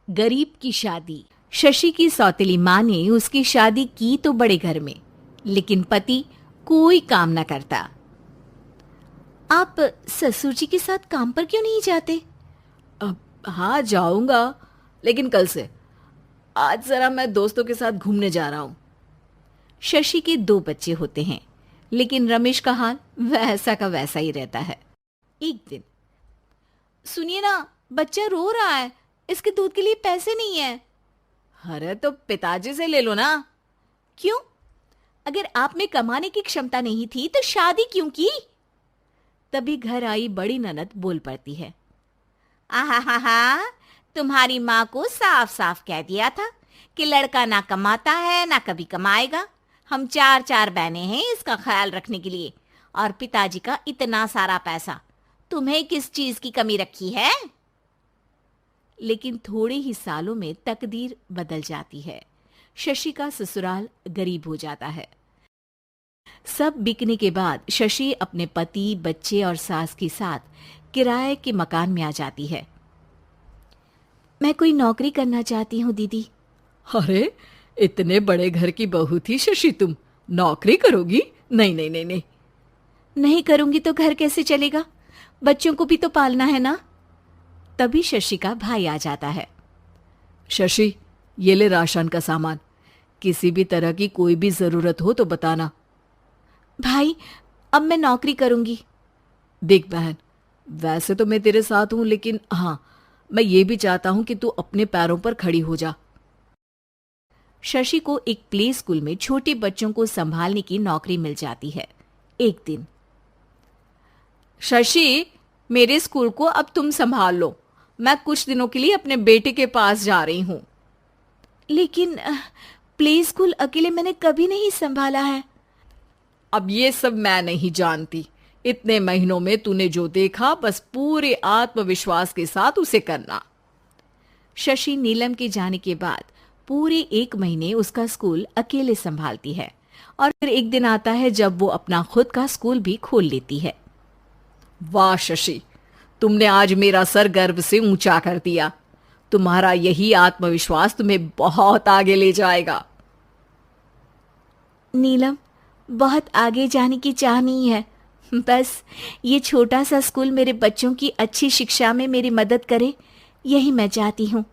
गरीब की शादी। शशि की सौतेली माँ ने उसकी शादी की तो बड़े घर में, लेकिन पति कोई काम न करता। आप ससुर जी के साथ काम पर क्यों नहीं जाते? अब हाँ जाऊंगा, लेकिन कल से। आज जरा मैं दोस्तों के साथ घूमने जा रहा हूँ। शशि के 2 बच्चे होते हैं, लेकिन रमेश का हाल वैसा का वैसा ही रहता है। एक दिन, सुनिए ना, बच्चा रो रहा है, इसके दूध के लिए पैसे नहीं है। अरे तो पिताजी से ले लो ना। क्यों? अगर आप में कमाने की क्षमता नहीं थी तो शादी क्यों की? तभी घर आई बड़ी ननद बोल पड़ती है। आहा हा हा, तुम्हारी माँ को साफ साफ कह दिया था कि लड़का ना कमाता है ना कभी कमाएगा। हम 4 बहनें हैं इसका ख्याल रखने के लिए, और पिताजी का इतना सारा पैसा, तुम्हें किस चीज की कमी रखी है? लेकिन थोड़े ही सालों में तकदीर बदल जाती है। शशि का ससुराल गरीब हो जाता है। सब बिकने के बाद शशि अपने पति, बच्चे और सास के साथ किराए के मकान में आ जाती है। मैं कोई नौकरी करना चाहती हूँ दीदी। अरे इतने बड़े घर की बहू थी शशि, तुम नौकरी करोगी? नहीं नहीं नहीं नहीं। नहीं करूंगी तो घर कैसे चलेगा? बच्चों को भी तो पालना है ना। तभी शशि का भाई आ जाता है। शशि, ये ले राशन का सामान। किसी भी तरह की कोई भी जरूरत हो तो बताना। भाई, अब मैं नौकरी करूंगी। देख बहन, वैसे तो मैं तेरे साथ हूं, लेकिन हाँ, मैं ये भी चाहता हूं कि तू अपने पैरों पर खड़ी हो जा। शशि को एक प्ले स्कूल में छोटे बच्चों को संभालने की नौकरी मिल जाती है। एक दिन, शशि, मेरे स्कूल को अब तुम संभाल लो। मैं कुछ दिनों के लिए अपने बेटे के पास जा रही हूं। लेकिन प्ले स्कूल अकेले मैंने कभी नहीं संभाला है। अब ये सब मैं नहीं जानती। इतने महीनों में तूने जो देखा, बस पूरे आत्मविश्वास के साथ उसे करना। शशि नीलम के जाने के बाद पूरे 1 महीने उसका स्कूल अकेले संभालती है, और फिर एक दिन आता है जब वो अपना खुद का स्कूल भी खोल लेती है। वाह शशि, तुमने आज मेरा सर गर्व से ऊंचा कर दिया। तुम्हारा यही आत्मविश्वास तुम्हें बहुत आगे ले जाएगा। नीलम, बहुत आगे जाने की चाह नहीं है, बस ये छोटा सा स्कूल मेरे बच्चों की अच्छी शिक्षा में मेरी मदद करे, यही मैं चाहती हूँ।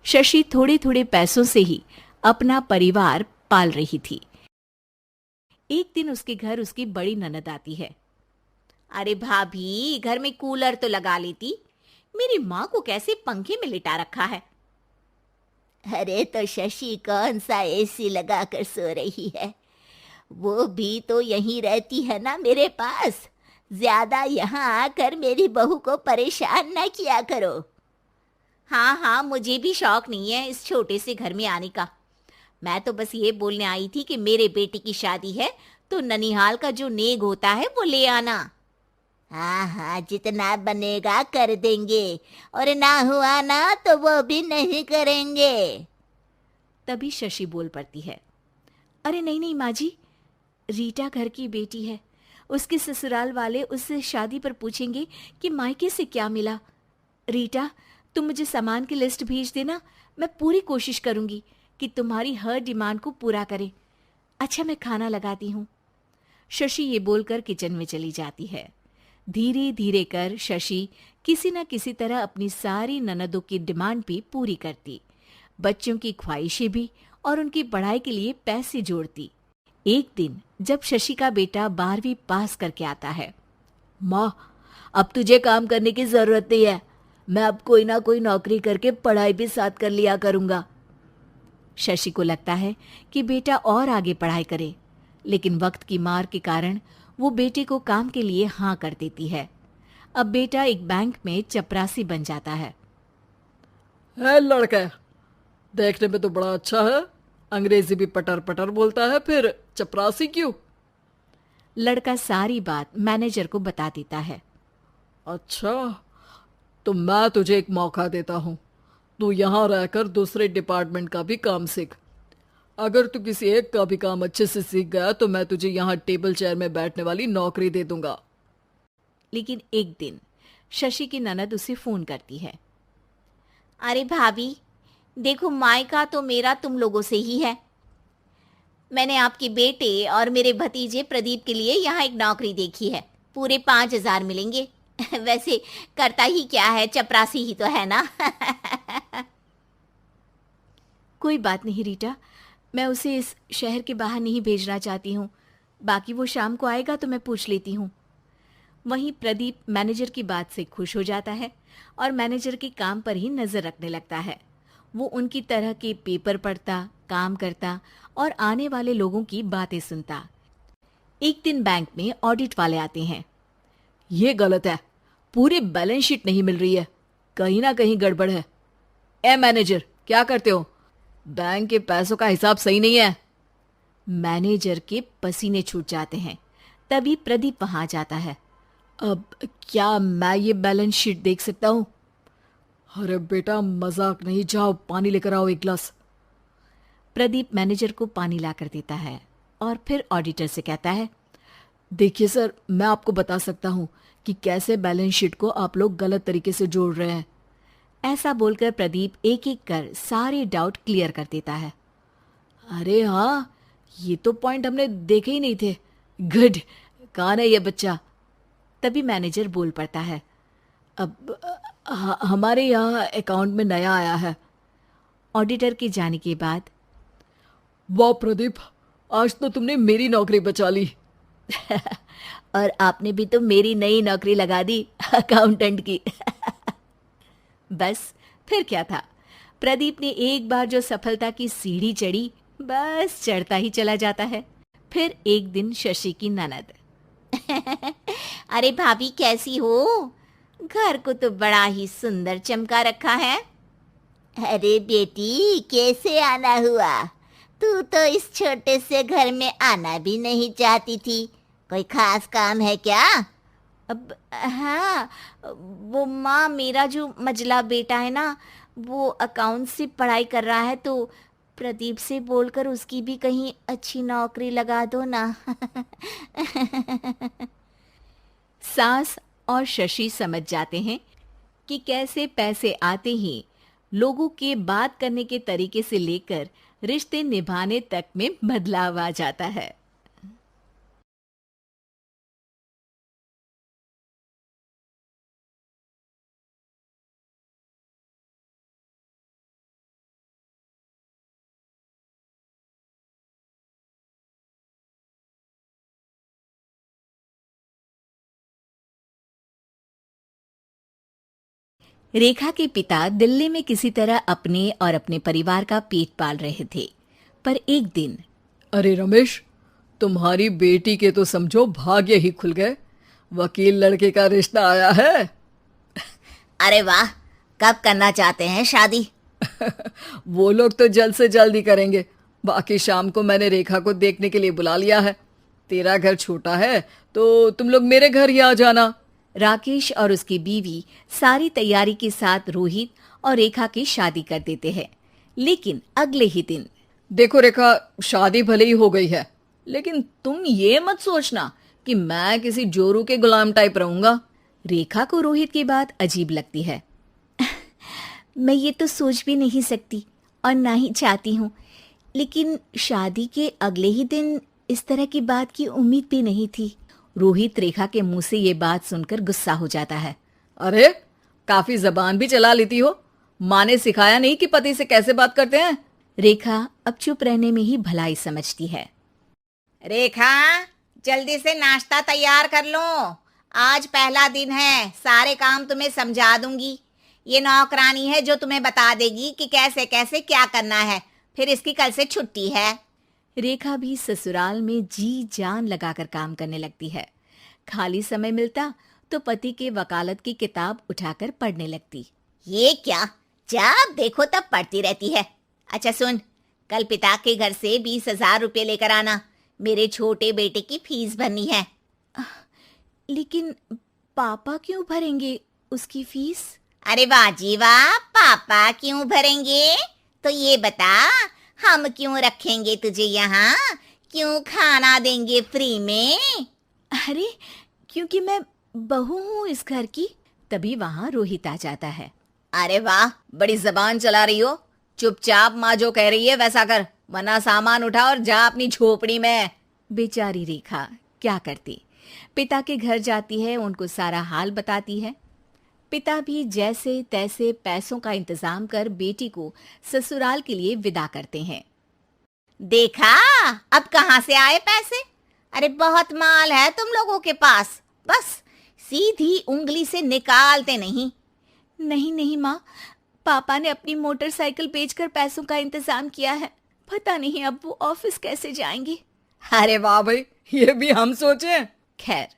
शशि थोड़े थोड़े पैसों से ही अपना परिवार पाल रही थी। एक दिन उसके घर उसकी बड़ी ननद आती है। अरे भाभी, घर में कूलर तो लगा लेती, मेरी माँ को कैसे पंखे में लिटा रखा है? अरे तो शशि कौन सा एसी लगा कर सो रही है? वो भी तो यहीं रहती है ना मेरे पास। ज्यादा यहाँ आकर मेरी बहू को परेशान ना किया करो। हाँ हाँ, मुझे भी शौक नहीं है इस छोटे से घर में आने का। मैं तो बस ये बोलने आई थी कि मेरे बेटे की शादी है तो ननिहाल का जो नेग होता है वो ले आना। हाँ हाँ, जितना बनेगा कर देंगे, और ना हुआ ना तो वो भी नहीं करेंगे। तभी शशि बोल पड़ती है। अरे नहीं नहीं माँ जी, रीटा घर की बेटी है, उसके ससुराल वाले उससे शादी पर पूछेंगे कि मायके से क्या मिला। रीटा, तुम मुझे सामान की लिस्ट भेज देना, मैं पूरी कोशिश करूंगी कि तुम्हारी हर डिमांड को पूरा करें। अच्छा, मैं खाना लगाती हूँ। शशि ये बोलकर किचन में चली जाती है। धीरे धीरे कर शशि किसी न किसी तरह अपनी सारी ननदों की डिमांड भी पूरी करती, बच्चों की ख्वाहिशें भी, और उनकी पढ़ाई के लिए पैसे जोड़ती। एक दिन जब शशि का बेटा 12वीं पास करके आता है। माँ, अब तुझे काम करने की जरूरत नहीं है। मैं अब कोई ना कोई नौकरी करके पढ़ाई भी साथ कर लिया करूंगा। शशि को लगता है कि बेटा और आगे पढ़ाई करे, लेकिन वक्त की मार के कारण वो बेटे को काम के लिए हाँ कर देती है। अब बेटा एक बैंक में चपरासी बन जाता है। लड़का देखने में तो बड़ा अच्छा है, अंग्रेजी भी पटर पटर बोलता है, फिर चपरासी क्यों? लड़का सारी बात मैनेजर को बता देता है। अच्छा, तो मैं तुझे एक मौका देता हूँ। तू यहाँ रहकर दूसरे डिपार्टमेंट का भी काम सीख। अगर तू किसी एक का भी काम अच्छे से सीख गया तो मैं तुझे यहाँ टेबल चेयर में बैठने वाली नौकरी दे दूंगा। लेकिन एक दिन शशि की ननद उसे फोन करती है। अरे भाभी, देखो मायका तो मेरा तुम लोगों से ही है। मैंने आपके बेटे और मेरे भतीजे प्रदीप के लिए यहाँ एक नौकरी देखी है। पूरे 5,000 मिलेंगे। वैसे करता ही क्या है, चपरासी ही तो है ना। कोई बात नहीं रीटा, मैं उसे इस शहर के बाहर नहीं भेजना चाहती हूँ। बाकी वो शाम को आएगा तो मैं पूछ लेती हूँ। वहीं प्रदीप मैनेजर की बात से खुश हो जाता है और मैनेजर के काम पर ही नजर रखने लगता है। वो उनकी तरह के पेपर पढ़ता, काम करता और आने वाले लोगों की बातें सुनता। एक दिन बैंक में ऑडिट वाले आते हैं। ये गलत है, पूरी बैलेंस शीट नहीं मिल रही है, कहीं ना कहीं गड़बड़ है। ए मैनेजर, क्या करते हो? बैंक के पैसों का हिसाब सही नहीं है। मैनेजर के पसीने छूट जाते हैं। तभी प्रदीप वहां जाता है। अब क्या मैं ये बैलेंस शीट देख सकता हूँ? अरे बेटा, मजाक नहीं, जाओ पानी लेकर आओ एक गिलास। प्रदीप मैनेजर को पानी लाकर देता है और फिर ऑडिटर से कहता है, देखिए सर, मैं आपको बता सकता हूँ कि कैसे बैलेंस शीट को आप लोग गलत तरीके से जोड़ रहे हैं। ऐसा बोलकर प्रदीप एक एक कर सारे डाउट क्लियर कर देता है। अरे हाँ, ये तो पॉइंट हमने देखे ही नहीं थे। गुड, कौन है ये बच्चा? तभी मैनेजर बोल पड़ता है, अब हमारे यहाँ अकाउंट में नया आया है। ऑडिटर के जाने के बाद, वाह प्रदीप, आज तो तुमने मेरी नौकरी बचा ली। और आपने भी तो मेरी नई नौकरी लगा दी, अकाउंटेंट की। बस फिर क्या था, प्रदीप ने एक बार जो सफलता की सीढ़ी चढ़ी, बस चढ़ता ही चला जाता है। फिर एक दिन शशि की ननद, अरे भाभी कैसी हो? घर को तो बड़ा ही सुंदर चमका रखा है। अरे बेटी, कैसे आना हुआ? तू तो इस छोटे से घर में आना भी नहीं चाहती थी। कोई खास काम है क्या? अब हाँ, वो माँ, मेरा जो मजला बेटा है ना, वो अकाउंट से पढ़ाई कर रहा है, तो प्रदीप से बोलकर उसकी भी कहीं अच्छी नौकरी लगा दो ना। सास और शशि समझ जाते हैं कि कैसे पैसे आते ही लोगों के बात करने के तरीके से लेकर रिश्ते निभाने तक में बदलाव आ जाता है। रेखा के पिता दिल्ली में किसी तरह अपने और अपने परिवार का पेट पाल रहे थे, पर एक दिन, अरे रमेश, तुम्हारी बेटी के तो समझो भाग्य ही खुल गए। वकील लड़के का रिश्ता आया है। अरे वाह, कब करना चाहते हैं शादी? वो लोग तो जल्द से जल्द ही करेंगे। बाकी शाम को मैंने रेखा को देखने के लिए बुला लिया है। तेरा घर छोटा है तो तुम लोग मेरे घर ही आ जाना। राकेश और उसकी बीवी सारी तैयारी के साथ रोहित और रेखा की शादी कर देते हैं। लेकिन अगले ही दिन, देखो रेखा, शादी भले ही हो गई है, लेकिन तुम ये मत सोचना कि मैं किसी जोरू के गुलाम टाइप रहूंगा। रेखा को रोहित की बात अजीब लगती है। मैं ये तो सोच भी नहीं सकती और ना ही चाहती हूँ, लेकिन शादी के अगले ही दिन इस तरह की बात की उम्मीद भी नहीं थी। रोहित रेखा के मुंह से ये बात सुनकर गुस्सा हो जाता है। अरे, काफी जबान भी चला लेती हो। माँ ने सिखाया नहीं कि पति से कैसे बात करते हैं? रेखा अब चुप रहने में ही भलाई समझती है। रेखा, जल्दी से नाश्ता तैयार कर लो। आज पहला दिन है, सारे काम तुम्हें समझा दूंगी। ये नौकरानी है जो तुम्हें बता देगी कि कैसे कैसे क्या करना है। फिर इसकी कल से छुट्टी है। रेखा भी ससुराल में जी जान लगाकर काम करने लगती है। खाली समय मिलता तो पति के वकालत की किताब उठाकर पढ़ने लगती। ये क्या, जब देखो तब पढ़ती रहती है। अच्छा सुन, कल पिता के घर से 20,000 रुपये लेकर आना। मेरे छोटे बेटे की फीस भरनी है। लेकिन पापा क्यों भरेंगे उसकी फीस? अरे वाह जी वाह, पापा क्यों भरेंगे? तो ये बता, हम क्यों रखेंगे तुझे यहाँ? क्यों खाना देंगे फ्री में? अरे, क्योंकि मैं बहू हूँ इस घर की। तभी वहां रोहित आ जाता है। अरे वाह, बड़ी जबान चला रही हो। चुपचाप माँ जो कह रही है वैसा कर, वरना सामान उठा और जा अपनी झोपड़ी में। बेचारी रेखा क्या करती, पिता के घर जाती है, उनको सारा हाल बताती है। पिता भी जैसे तैसे पैसों का इंतजाम कर बेटी को ससुराल के लिए विदा करते हैं। देखा, अब कहाँ से आए पैसे? अरे बहुत माल है तुम लोगों के पास, बस सीधी उंगली से निकालते नहीं। नहीं नहीं माँ, पापा ने अपनी मोटरसाइकिल बेचकर पैसों का इंतजाम किया है। पता नहीं अब वो ऑफिस कैसे जाएंगे। अरे वाह भाई, ये भी हम सोचे। खैर,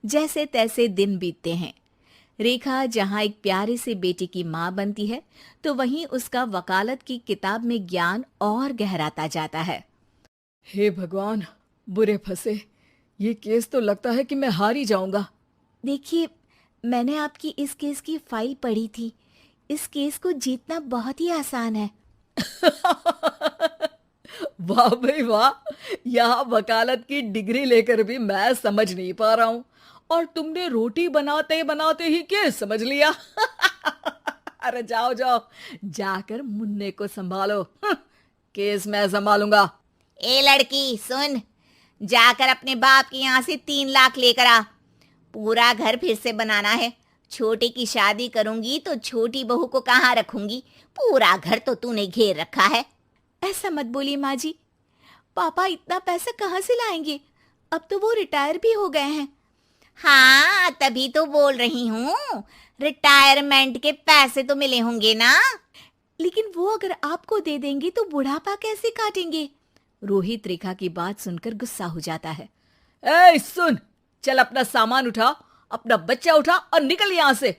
जैसे तैसे दिन बीतते हैं। रेखा जहाँ एक प्यारे से बेटे की माँ बनती है, तो वहीं उसका वकालत की किताब में ज्ञान और गहराता जाता है। हे भगवान, बुरे फंसे। ये केस तो लगता है कि मैं हार ही जाऊंगा। देखिए, मैंने आपकी इस केस की फाइल पढ़ी थी। इस केस को जीतना बहुत ही आसान है। वाह भाई वाह, यहाँ वकालत की डिग्री लेकर भी मैं समझ नहीं पा रहा हूँ, और तुमने रोटी बनाते बनाते ही केस समझ लिया। अरे जाओ जाओ, जाकर मुन्ने को संभालो। केस मैं संभालूंगा। ए लड़की सुन, जाकर अपने बाप के यहाँ से 3 लाख लेकर आ। पूरा घर फिर से बनाना है। छोटे की शादी करूंगी तो छोटी बहू को कहाँ रखूंगी? पूरा घर तो तूने घेर रखा है। ऐसा मत बोलिए माँ जी, पापा इतना पैसा कहाँ से लाएंगे? अब तो वो रिटायर भी हो गए हैं। हाँ, तभी तो बोल रही हूँ, रिटायरमेंट के पैसे तो मिले होंगे ना। लेकिन वो अगर आपको दे देंगे तो बुढ़ापा कैसे काटेंगे? रोहित रेखा की बात सुनकर गुस्सा हो जाता है। ए सुन, चल अपना सामान उठा, अपना बच्चा उठा और निकल यहाँ से।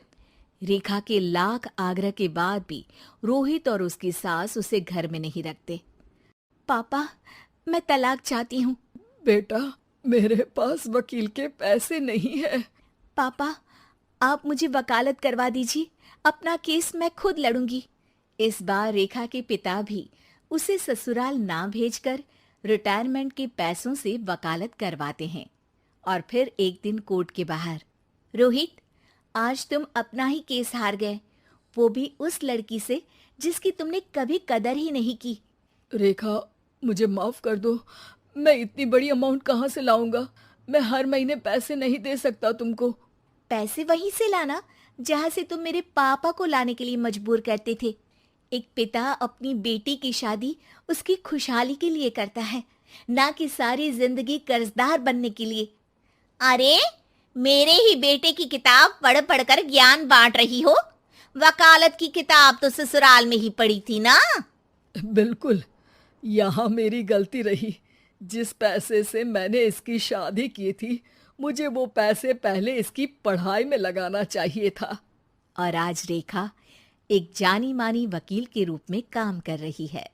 रेखा के लाख आग्रह के बाद भी रोहित और उसकी सास उसे घर में नहीं रखते। पापा, मैं तलाक चाहती हूँ। बेटा, मेरे पास वकील के पैसे नहीं है। पापा, आप मुझे वकालत करवा दीजिए, अपना केस मैं खुद लड़ूंगी। इस बार रेखा के पिता भी उसे ससुराल ना भेजकर रिटायरमेंट के पैसों से वकालत करवाते हैं। और फिर एक दिन कोर्ट के बाहर, रोहित, आज तुम अपना ही केस हार गए, वो भी उस लड़की से जिसकी तुमने कभी कदर ही नहीं की। रेखा, मुझे माफ कर दो। मैं इतनी बड़ी अमाउंट कहाँ से लाऊंगा? मैं हर महीने पैसे नहीं दे सकता तुमको। पैसे वहीं से लाना जहां से तुम मेरे पापा को लाने के लिए मजबूर करते थे। एक पिता अपनी बेटी की शादी उसकी खुशहाली के लिए करता है, ना कि सारी जिंदगी कर्जदार बनने के लिए। अरे, मेरे ही बेटे की किताब पढ़ पढ़कर ज्ञान बांट रही हो। वकालत की किताब तो ससुराल में ही पढ़ी थी ना। बिल्कुल, यहाँ मेरी गलती रही। जिस पैसे से मैंने इसकी शादी की थी, मुझे वो पैसे पहले इसकी पढ़ाई में लगाना चाहिए था। और आज रेखा एक जानी मानी वकील के रूप में काम कर रही है।